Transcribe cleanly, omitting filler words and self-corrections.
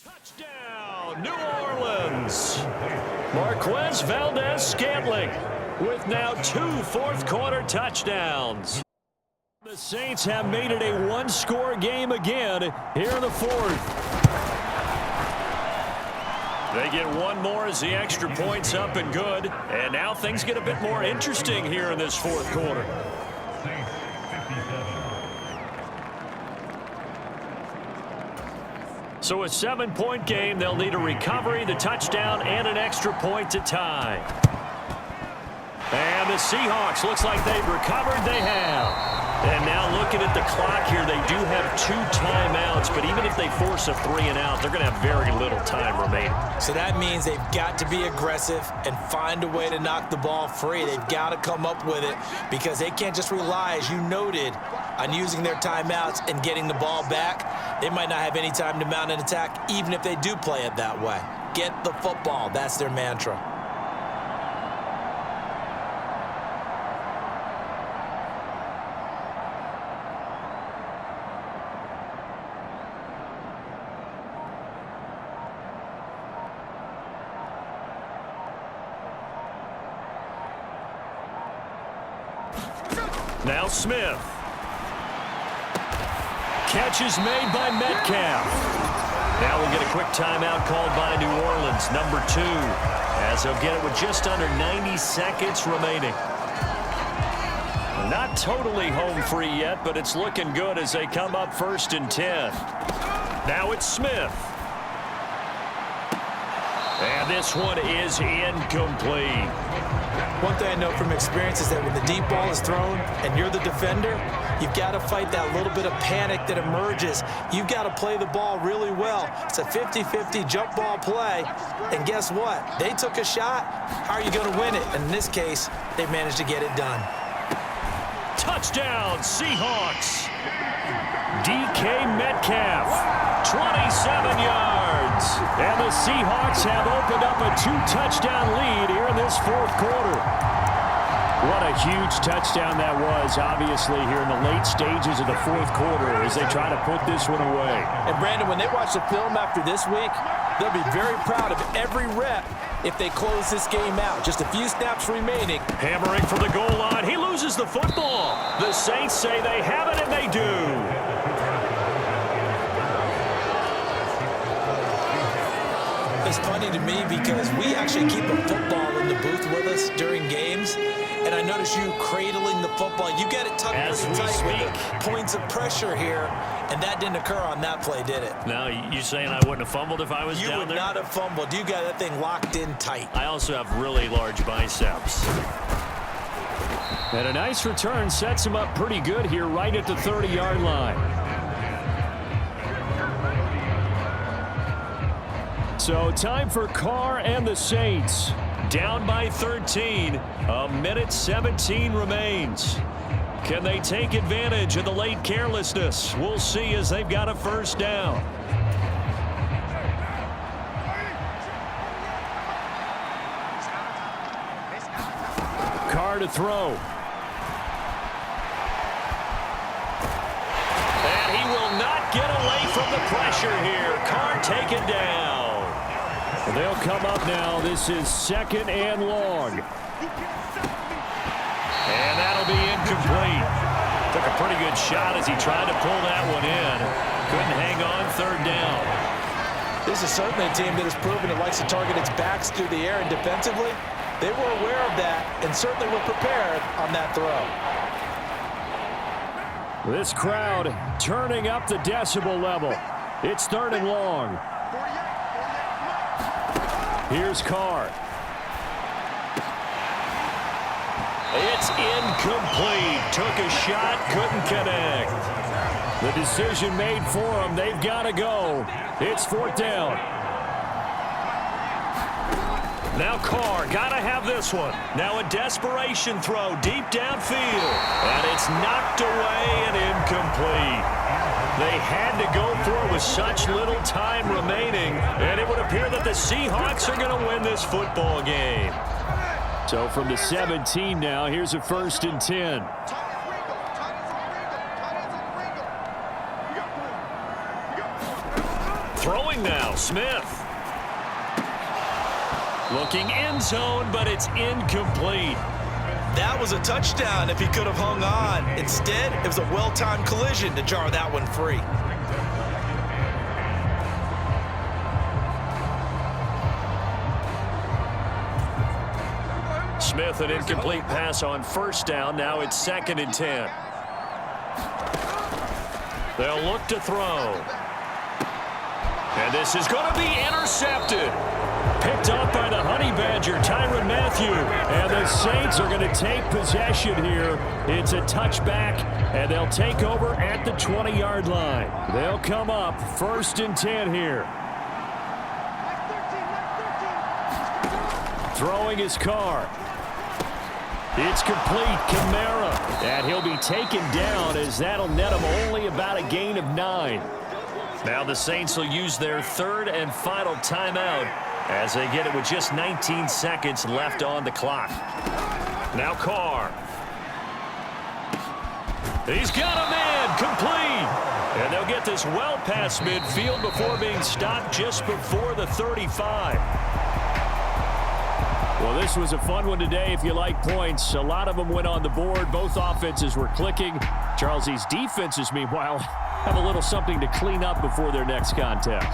Touchdown, New Orleans. Marquez Valdez-Scantling with now 2 fourth-quarter touchdowns. The Saints have made it a one-score game again here in the fourth. They get one more as the extra point's up and good. And now things get a bit more interesting here in this fourth quarter. So a 7-point game, they'll need a recovery, the touchdown, and an extra point to tie. And the Seahawks, looks like they've recovered. They have. And now looking at the clock here, they do have 2 timeouts, but even if they force a 3-and-out, they're going to have very little time remaining. So that means they've got to be aggressive and find a way to knock the ball free. They've got to come up with it because they can't just rely, as you noted, on using their timeouts and getting the ball back. They might not have any time to mount an attack, even if they do play it that way. Get the football. That's their mantra. Now Smith. Catch is made by Metcalf. Now we'll get a quick timeout called by New Orleans, number 2, as they'll get it with just under 90 seconds remaining. Not totally home free yet, but it's looking good as they come up 1st and 10. Now it's Smith. And this one is incomplete. One thing I know from experience is that when the deep ball is thrown and you're the defender, you've got to fight that little bit of panic that emerges. You've got to play the ball really well. It's a 50-50 jump ball play. And guess what? They took a shot. How are you going to win it? And in this case, they managed to get it done. Touchdown, Seahawks. DK Metcalf, 27 yards. And the Seahawks have opened up a 2-touchdown lead here in this fourth quarter. What a huge touchdown that was, obviously, here in the late stages of the fourth quarter as they try to put this one away. And, Brandon, when they watch the film after this week, they'll be very proud of every rep if they close this game out. Just a few snaps remaining. Hammering for the goal line. He loses the football. The Saints say they have it, and they do. It's funny to me because we actually keep a football in the booth with us during games, and I notice you cradling the football. You get it tucked pretty tight with the points of pressure here, and that didn't occur on that play, did it? Now, you saying I wouldn't have fumbled if I was down there? You would not have fumbled. You got that thing locked in tight. I also have really large biceps. And a nice return sets him up pretty good here right at the 30-yard line. So time for Carr and the Saints. Down by 13. A minute 17 remains. Can they take advantage of the late carelessness? We'll see as they've got a first down. Carr to throw. And he will not get away from the pressure here. Carr taken down. They'll come up now. This is 2nd and long. And that'll be incomplete. Took a pretty good shot as he tried to pull that one in. Couldn't hang on 3rd down. This is certainly a team that has proven it likes to target its backs through the air, and defensively, they were aware of that and certainly were prepared on that throw. This crowd turning up the decibel level. It's 3rd and long. Here's Carr. It's incomplete. Took a shot, couldn't connect. The decision made for them. They've got to go. It's 4th down. Now Carr, got to have this one. Now a desperation throw deep downfield. And it's knocked away and incomplete. They had to go for it with such little time remaining, and it would appear that the Seahawks are going to win this football game. So from the 17 now, here's a 1st and 10. Throwing throwing now, Smith. Looking end zone, but it's incomplete. That was a touchdown if he could have hung on. Instead, it was a well-timed collision to jar that one free. Smith, an incomplete pass on first down. Now it's 2nd and 10. They'll look to throw. And this is going to be intercepted. Picked up by the Honey Badger, Tyrann Mathieu. And the Saints are going to take possession here. It's a touchback, and they'll take over at the 20-yard line. They'll come up 1st and 10 here. Throwing his car. It's complete. Kamara. And he'll be taken down as that'll net him only about a gain of 9. Now the Saints will use their 3rd and final timeout as they get it with just 19 seconds left on the clock. Now Carr. He's got a man. Complete. And they'll get this well past midfield before being stopped just before the 35. Well, this was a fun one today if you like points. A lot of them went on the board. Both offenses were clicking. Charles, these defenses, meanwhile, have a little something to clean up before their next contest.